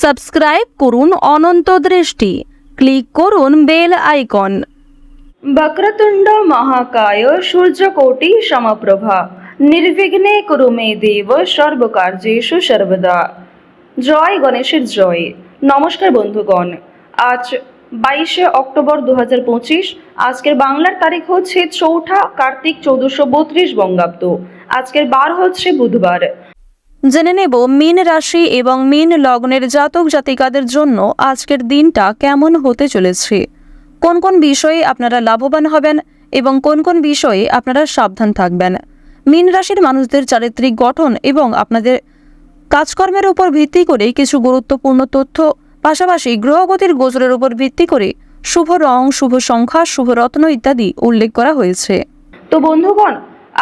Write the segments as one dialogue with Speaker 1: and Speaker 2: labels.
Speaker 1: Subscribe করুন অনন্ত দৃষ্টি, click করুন বেল আইকন।
Speaker 2: বক্রতুণ্ড মহাকায় সূর্যকোটি সমপ্রভা নির্বিঘ্নে কুরু মে দেব সর্বকার্যেষু সর্বদা। জয় গণেশের জয়। নমস্কার বন্ধুগণ, আজ 22শে অক্টোবর 2025। আজকের বাংলার তারিখ হচ্ছে 4 কার্তিক 1432 বঙ্গাব্দ। আজকের বার হচ্ছে বুধবার।
Speaker 1: জেনে নেব মীন রাশি এবং মীন লগ্নের জাতক জাতিকাদের জন্য আজকের দিনটা কেমন হতে চলেছে, কোন কোন বিষয়ে আপনারা লাভবান হবেন এবং কোন কোন বিষয়ে আপনারা সাবধান থাকবেন। মীন রাশির মানুষদের চারিত্রিক গঠন এবং আপনাদের কাজকর্মের উপর ভিত্তি করে কিছু গুরুত্বপূর্ণ তথ্য, পাশাপাশি গ্রহগতির গোচরের উপর ভিত্তি করে শুভ রং, শুভ সংখ্যা, শুভ রত্ন ইত্যাদি উল্লেখ করা হয়েছে।
Speaker 2: তো বন্ধুগণ,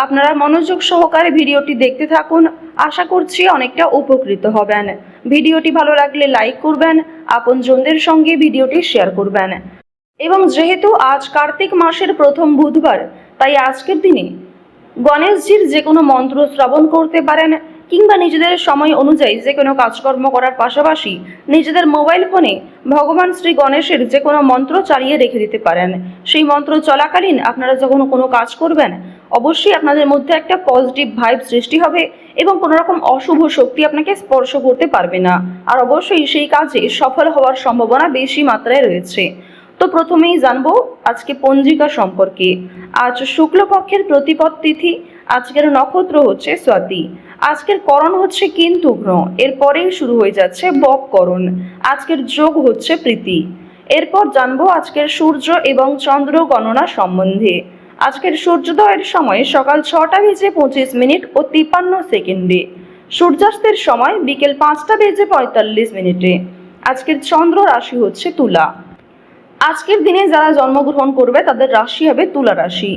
Speaker 2: আপনারা মনোযোগ সহকারে ভিডিওটি দেখতে থাকুন। আশা করছি অনেকটা উপকৃত হবেন। ভিডিওটি ভালো লাগলে লাইক করবেন, আপনজনদের সঙ্গে ভিডিওটি শেয়ার করবেন। এবং যেহেতু আজ কার্তিক মাসের প্রথম বুধবার, তাই আজকের দিনে গণেশজির যে কোনো মন্ত্র শ্রবণ করতে পারেন, কিংবা নিজেদের সময় অনুযায়ী যে কোনো কাজকর্ম করার পাশাপাশি নিজেদের মোবাইল ফোনে ভগবান শ্রী গণেশের যে কোনো মন্ত্র চালিয়ে রেখে দিতে পারেন। সেই মন্ত্র চলাকালীন আপনারা যখন কোনো কাজ করবেন, অবশ্যই আপনাদের মধ্যে একটা পজিটিভ ভাইব সৃষ্টি হবে এবং কোনো রকম অশুভ শক্তি আপনাকে স্পর্শ করতে পারবে না। আর অবশ্যই সেই কাজে সফল হওয়ার সম্ভাবনা বেশি মাত্রায় রয়েছে। তো প্রথমেই জানবো আজকে পঞ্জিকা সম্পর্কে। আজ শুক্লপক্ষের প্রতিপদ তিথি, আজকের নক্ষত্র হচ্ছে স্বাতি, আজকের করণ হচ্ছে কেন্তুঘ্ন, এরপরেই শুরু হয়ে যাচ্ছে বককরণ, আজকের যোগ হচ্ছে প্রীতি। এরপর জানবো আজকের সূর্য এবং চন্দ্র গণনা সম্বন্ধে। আজকের সূর্যোদয়ের সময় সকাল 6টা বেজে 25 মিনিট ও 53 সেকেন্ডে, সূর্যাস্তের সময় বিকেল 5টা বেজে 45 মিনিটে। আজকের চন্দ্র রাশি হচ্ছে তুলা। আজকের দিনে যারা জন্মগ্রহণ করবে তাদের রাশি হবে তুলা রাশি।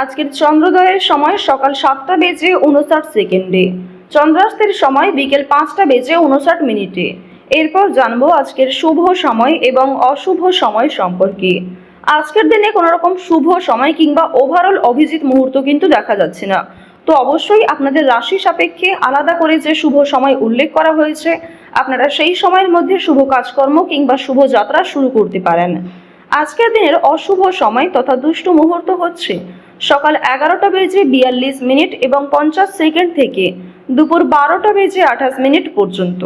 Speaker 2: আজকের চন্দ্রোদয়ের সময় সকাল 7টা বেজে 59 সেকেন্ডে, চন্দ্রাস্তের সময় বিকেল 5টা বেজে 59 মিনিটে। এরপর জানবো আজকের শুভ সময় এবং অশুভ সময় সম্পর্কে। আজকের দিনে কোনো রকম শুভ সময় কিংবা ওভারঅল অভিজিৎ মুহূর্ত কিন্তু দেখা যাচ্ছে না। তো অবশ্যই আপনাদের রাশি সাপেক্ষে আলাদা করে যে শুভ সময় উল্লেখ করা হয়েছে, আপনারা সেই সময়ের মধ্যে শুভ কাজকর্ম কিংবা শুভ যাত্রা শুরু করতে পারেন। আজকের দিনের অশুভ সময় তথা দুষ্ট মুহূর্ত হচ্ছে সকাল 11টা বেজে 42 মিনিট এবং 50 সেকেন্ড থেকে দুপুর 12টা বেজে 28 মিনিট পর্যন্ত।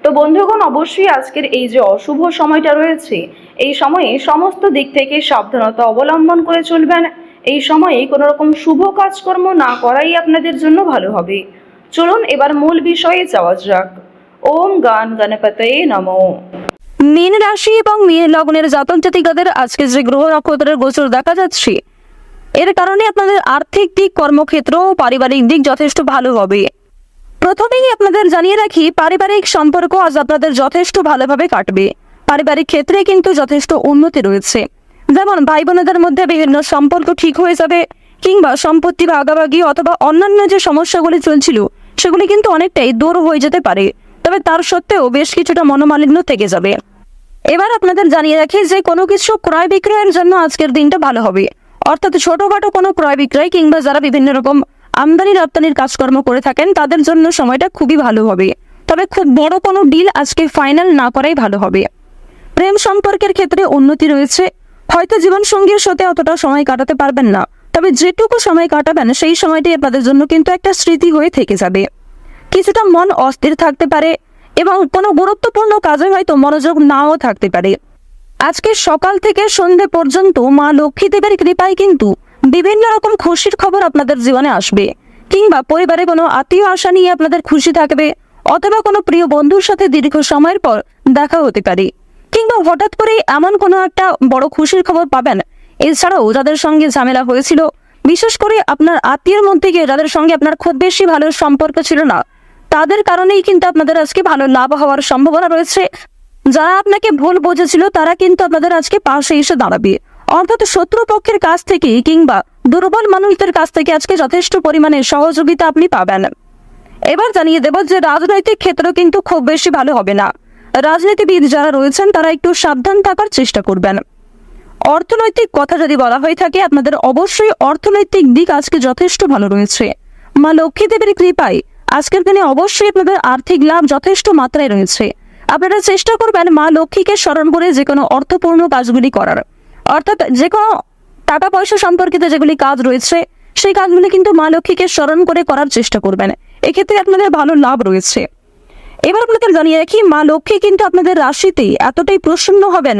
Speaker 2: তো বন্ধুগণ, অবশ্যই আজকের এই যে অশুভ সময়টা রয়েছে, এই সময়ে সমস্ত দিক থেকে সাবধানতা অবলম্বন করে চলবেন। এই সময়ে কোনো রকম শুভ কাজকর্ম না করাই আপনাদের জন্য ভালো হবে। চলুন এবার মূল বিষয়ে যাওয়া যাক। ওম গান গণপতয়ে নমঃ।
Speaker 1: মীন রাশি এবং মীন লগ্নের জাতক জাতিকাদের আজকে যে গ্রহ নক্ষত্রের গোচর দেখা যাচ্ছে, এর কারণে আপনাদের আর্থিক দিক, কর্মক্ষেত্র ও পারিবারিক দিক যথেষ্ট ভালো হবে। প্রথমেই আপনাদের জানিয়ে রাখি, পারিবারিক সম্পর্ক আজ আপনাদের যথেষ্ট ভালোভাবে কাটবে। পারিবারিক ক্ষেত্রে কিন্তু যথেষ্ট উন্নতি রয়েছে। যেমন ভাই বোনেদের মধ্যে বিভিন্ন সম্পর্ক ঠিক হয়ে যাবে, কিংবা সম্পত্তি ভাগাভাগি অথবা অন্যান্য যে সমস্যাগুলি চলছিল সেগুলি কিন্তু অনেকটাই দূর হয়ে যেতে পারে। তবে তার সত্ত্বেও বেশ কিছুটা মনোমালিন্য থেকে যাবে। এবার আপনাদের জানিয়ে রাখি যে কোনো কিছু ক্রয় বিক্রয়ের জন্য আজকের দিনটা ভালো হবে। অর্থাৎ ছোটখাটো কোনো ক্রয় বিক্রয় কিংবা যারা বিভিন্ন রকম আমদানি রপ্তানির কাজকর্ম করে থাকেন তাদের জন্য সময়টা খুবই ভালো হবে। তবে খুব বড় কোনো ডিল আজকে ফাইনাল না করাই ভালো হবে। প্রেম সম্পর্কের ক্ষেত্রে উন্নতি রয়েছে। হয়তো জীবনসঙ্গীর সাথে অতটা সময় কাটাতে পারবেন না, তবে যেটুকু সময় কাটাবেন সেই সময়টি আপনাদের জন্য কিন্তু একটা স্মৃতি হয়ে থেকে যাবে। কিছুটা মন অস্থির থাকতে পারে এবং কোনো গুরুত্বপূর্ণ কাজে হয়তো মনোযোগ নাও থাকতে পারে। আজকে সকাল থেকে সন্ধে পর্যন্ত মা লক্ষ্মী দেবের কৃপায় কিন্তু বিভিন্ন রকম খুশির খবর আপনাদের জীবনে আসবে, কিংবা পরিবারে কোনো আত্মীয় আশা নিয়ে আপনাদের খুশি থাকবে, অথবা কোনো প্রিয় বন্ধুর সাথে দীর্ঘ সময়ের পর দেখা হতে পারে, কিংবা হঠাৎ করে এমন কোনো একটা বড় খুশির খবর পাবেন। এছাড়াও যাদের সঙ্গে ঝামেলা হয়েছিল, বিশেষ করে আপনার আত্মীয়ের মধ্যে গিয়ে যাদের সঙ্গে আপনার খুব বেশি ভালো সম্পর্ক ছিল না, তাদের কারণেই কিন্তু আপনাদের আজকে ভালো লাভ হওয়ার সম্ভাবনা রয়েছে। যারা আপনাকে ভুল বুঝেছিল তারা কিন্তু আপনাদের আজকে পাশে এসে দাঁড়াবে। অর্থাৎ শত্রুপক্ষের কাছ থেকে কিংবা দুর্বল মানুষদের কাছ থেকে আজকে যথেষ্ট পরিমাণে সহযোগিতা আপনি পাবেন। এবার জানিয়ে দেব যে রাজনৈতিক ক্ষেত্র কিন্তু খুব বেশি ভালো হবে না। রাজনীতিবিদ যারা রয়েছেন তারা একটু সাবধান থাকার চেষ্টা করবেন। অর্থনৈতিক কথা যদি বলা হয়ে থাকে, আপনাদের অবশ্যই অর্থনৈতিক দিক আজকে যথেষ্ট ভালো রয়েছে। মা লক্ষ্মী দেবীর কৃপায় আজকের দিনে অবশ্যই আপনাদের আর্থিক লাভ যথেষ্ট মাত্রায় রয়েছে। আপনারা চেষ্টা করবেন মা লক্ষ্মীকে স্মরণ করে যে কোনো অর্থপূর্ণ কাজগুলি করার, অর্থাৎ যে কোনো টাকা পয়সা সম্পর্কিত যেগুলি কাজ রয়েছে সেই কাজগুলি কিন্তু মা লক্ষ্মীকে স্মরণ করে করার চেষ্টা করবেন। এক্ষেত্রে আপনাদের ভালো লাভ রয়েছে। এবার আপনাদের জানিয়ে রাখি, মা লক্ষ্মী কিন্তু আপনাদের রাশিতে এতটাই প্রসন্ন হবেন,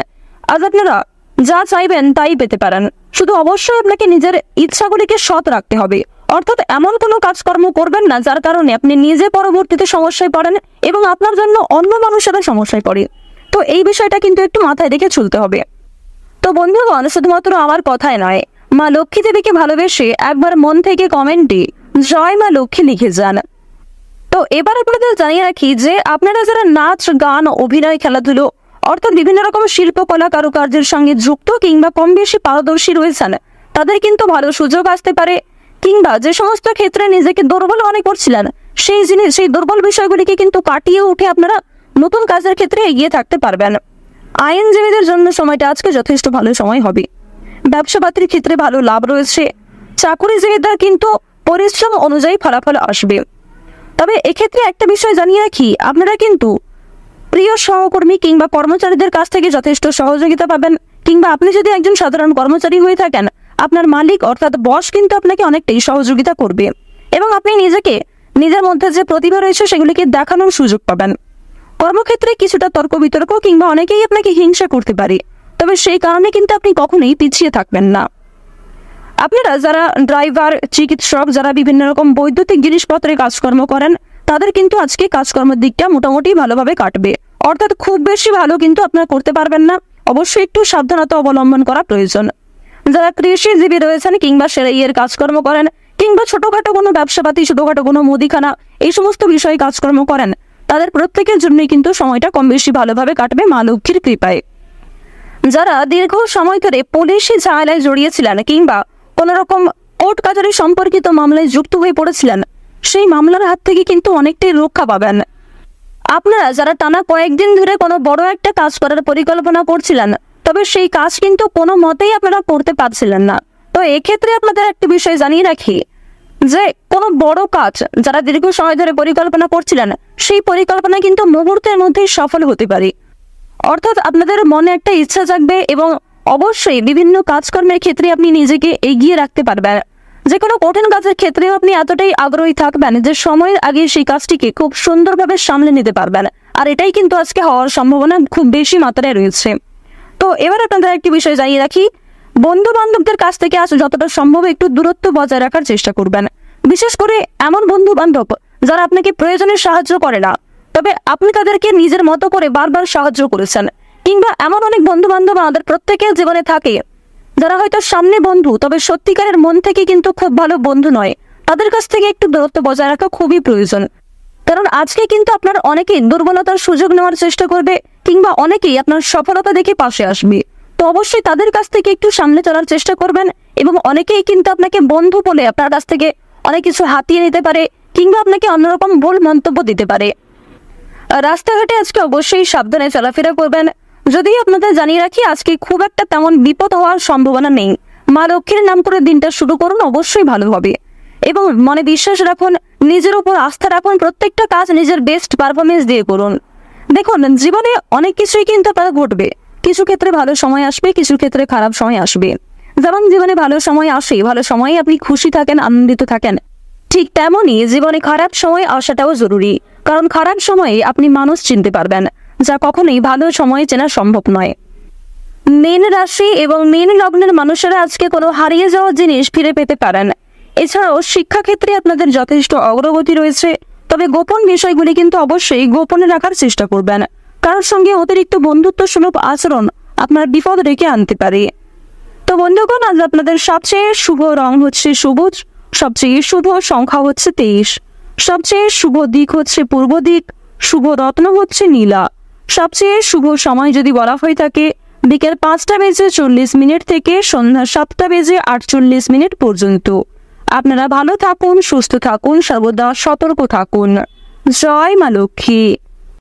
Speaker 1: আজ আপনারা যা চাইবেন তাই পেতে পারেন। শুধু অবশ্যই আপনাকে নিজের ইচ্ছাগুলিকে সৎ রাখতে হবে, অর্থাৎ এমন কোনো কাজকর্ম করবেন না যার কারণে আপনি নিজে পরবর্তীতে সমস্যায় পড়েন এবং আপনার জন্য অন্য মানুষেরা সমস্যায় পড়ে। তো এই বিষয়টা কিন্তু একটু মাথায় রেখে চলতে হবে। তো বন্ধুগণ, শুধুমাত্র আমার কথায় নয়, মা লক্ষ্মী দেবীকে ভালোবেসে একবার মন থেকে কমেন্টে জয় মা লক্ষ্মী লিখে যান। তো এবার আপনাদের জানিয়ে রাখি যে আপনারা যারা নাচ, গান, অভিনয়, খেলাধুলো অর্থাৎ বিভিন্ন রকম শিল্পকলা কারুকার্যের সঙ্গে যুক্ত কিংবা কম বেশি পারদর্শী রয়েছেন, তাদের কিন্তু ভালো সুযোগ আসতে পারে। কিংবা যে সমস্ত ক্ষেত্রে নিজেকে দুর্বল মনে করছিলেন সেই দুর্বল বিষয়গুলিকে কিন্তু কাটিয়ে উঠে আপনারা নতুন কাজের ক্ষেত্রে এগিয়ে থাকতে পারবেন। আইনজীবীদের জন্য সময়টা আজকে যথেষ্ট ভালো সময় হবে। ব্যবসা পাতির ক্ষেত্রে ভালো লাভ রয়েছে। চাকুরিজীবীদের কিন্তু পরিশ্রম অনুযায়ী ফলাফল আসবে। তবে এক্ষেত্রে একটা বিষয় জানিয়ে রাখি, আপনারা কিন্তু প্রিয় সহকর্মী কিংবা কর্মচারীদের কাছ থেকে যথেষ্ট সহযোগিতা পাবেন। কিংবা আপনি যদি একজন সাধারণ কর্মচারী হয়ে থাকেন, আপনার মালিক অর্থাৎ বস কিন্তু আপনাকে অনেকটাই সহযোগিতা করবে এবং আপনি নিজের মধ্যে যে প্রতিভা রয়েছে সেগুলিকে দেখানোর সুযোগ পাবেন। কর্মক্ষেত্রে কিছুটা তর্ক বিতর্ক কিংবা অনেকেই আপনাকে হিংসা করতে পারে, তবে সেই কারণে কিন্তু আপনি কখনোই পিছিয়ে থাকবেন না। আপনারা যারা ড্রাইভার, চিকিৎসক, যারা বিভিন্ন রকম বৈদ্যুতিক জিনিসপত্রে কাজকর্ম করেন, তাদের কিন্তু আজকে কাজকর্মের দিকটা মোটামুটি ভালোভাবে কাটবে। অর্থাৎ খুব বেশি ভালো কিন্তু আপনারা করতে পারবেন না, অবশ্যই একটু সাবধানতা অবলম্বন করা প্রয়োজন। যারা কৃষিজীবী রয়েছেন কিংবা সেলাইয়ের কাজকর্ম করেন কিংবা ছোটখাটো কোনো ব্যবসাপাতি, ছোটখাটো কোনো মুদিখানা, এই সমস্ত বিষয়ে কাজকর্ম করেন, তাদের প্রত্যেকের জন্যই কিন্তু সময়টা কম বেশি ভালোভাবে কাটবে মা লক্ষ্মীর কৃপায়। যারা দীর্ঘ সময় ধরে পুলিশি ঝামেলায় জড়িয়েছিলেন কিংবা কোন রকম কোর্ট কাচারি সম্পর্কিত মামলায় যুক্ত হয়ে পড়েছিলেন, সেই মামলার হাত থেকে কিন্তু অনেকটাই রক্ষা পাবেন। আপনারা যারা টানা কয়েকদিন ধরে কোনো বড় একটা কাজ করার পরিকল্পনা করছিলেন, তবে সেই কাজ কিন্তু কোনো মতেই আপনারা করতে পারছিলেন না, তো এক্ষেত্রে আপনাদের একটা বিষয় জানিয়ে রাখি যে কোনো বড় কাজ যারা দীর্ঘ সময় ধরে পরিকল্পনা করছিলেন, সেই পরিকল্পনা কিন্তু মুহূর্তের মধ্যেই সফল হতে পারে। অর্থাৎ আপনাদের মনে একটা ইচ্ছা জাগবে এবং অবশ্যই বিভিন্ন কাজকর্মের ক্ষেত্রে আপনি নিজেকে এগিয়ে রাখতে পারবেন। যে কোনো কঠিন কাজের ক্ষেত্রেও আপনি এতটাই আগ্রহী থাকবেন যে সময়ের আগে সেই কাজটিকে খুব সুন্দরভাবে সামলে নিতে পারবেন, আর এটাই কিন্তু আজকে হওয়ার সম্ভাবনা খুব বেশি মাত্রায় রয়েছে। তো এবার আপনাদের একটি বিষয় জানিয়ে রাখি, বন্ধু বান্ধবদের কাছ থেকে আজ যতটা সম্ভব একটু দূরত্ব বজায় রাখার চেষ্টা করবেন। বিশেষ করে এমন বন্ধু বান্ধব যারা আপনাকে প্রয়োজনে সাহায্য করে না, তবে আপনি তাদেরকে নিজের মতো করে বারবার সাহায্য করেছেন। কিংবা এমন অনেক বন্ধু বান্ধব আমাদের প্রত্যেকের জীবনে থাকে যারা হয়তো সামনে বন্ধু, তবে সত্যিকারের মন থেকে কিন্তু খুব ভালো বন্ধু নয়। তাদের কাছ থেকে একটু দূরত্ব বজায় রাখা খুবই প্রয়োজন, কারণ আজকে কিন্তু আপনার অনেকেই দুর্বলতার সুযোগ নেওয়ার চেষ্টা করবে কিংবা অনেকেই আপনার সফলতা দেখে পাশে আসবে। তো অবশ্যই তাদের কাছ থেকে একটু সামনে চলার চেষ্টা করবেন এবং অনেকেই কিন্তু আপনাকে বন্ধু বলে আপনার কাছ থেকে অনেক কিছু হাতিয়ে নিতে পারে কিংবা আপনাকে অন্যরকম ভুল মন্তব্য দিতে পারে। রাস্তাঘাটে আজকে অবশ্যই সাবধানে চলাফেরা করবেন। যদিও আপনাদের জানিয়ে রাখি, আজকে খুব একটা তেমন বিপদ হওয়ার সম্ভাবনা নেই। মা লক্ষ্মীর নাম করে দিনটা শুরু করুন, অবশ্যই ভালো হবে এবং মনে বিশ্বাস রাখুন, নিজের উপর আস্থা রাখুন, প্রত্যেকটা কাজ নিজের বেস্ট পারফরমেন্স দিয়ে করুন। দেখুন, জীবনে অনেক কিছুই কিন্তু আপনার ঘটবে। কিছু ক্ষেত্রে ভালো সময় আসবে, কিছু ক্ষেত্রে খারাপ সময় আসবে। যেমন জীবনে ভালো সময় আসে, ভালো সময়ে আপনি খুশি থাকেন, আনন্দিত থাকেন, ঠিক তেমনই জীবনে খারাপ সময় আসাটাও জরুরি, কারণ খারাপ সময়ে আপনি মানুষ চিনতে পারবেন, যা কখনোই ভালো সময়ে চেনা সম্ভব নয়। মীন রাশি এবং মীন লগ্নের মানুষেরা আজকে কোনো হারিয়ে যাওয়া জিনিস ফিরে পেতে পারেন। এছাড়াও শিক্ষাক্ষেত্রে আপনাদের যথেষ্ট অগ্রগতি রয়েছে, তবে গোপন বিষয়গুলি কিন্তু অবশ্যই গোপনে রাখার চেষ্টা করবেন। কারোর সঙ্গে অতিরিক্ত বন্ধুত্ব সুলভ আচরণ আপনার বিপদ ডেকে আনতে পারে। তো বন্ধুগণ, আজ আপনাদের সবচেয়ে শুভ রং হচ্ছে সবুজ, সবচেয়ে শুভ সংখ্যা হচ্ছে 23, সবচেয়ে শুভ দিক হচ্ছে পূর্ব দিক, শুভ রত্ন হচ্ছে নীলা। সবচেয়ে শুভ সময় যদি বলা হয়ে থাকে বিকেল 5:40 থেকে সন্ধ্যা 7:48 পর্যন্ত। আপনারা ভালো থাকুন, সুস্থ থাকুন, সর্বদা সতর্ক থাকুন। জয় মা লক্ষ্মী।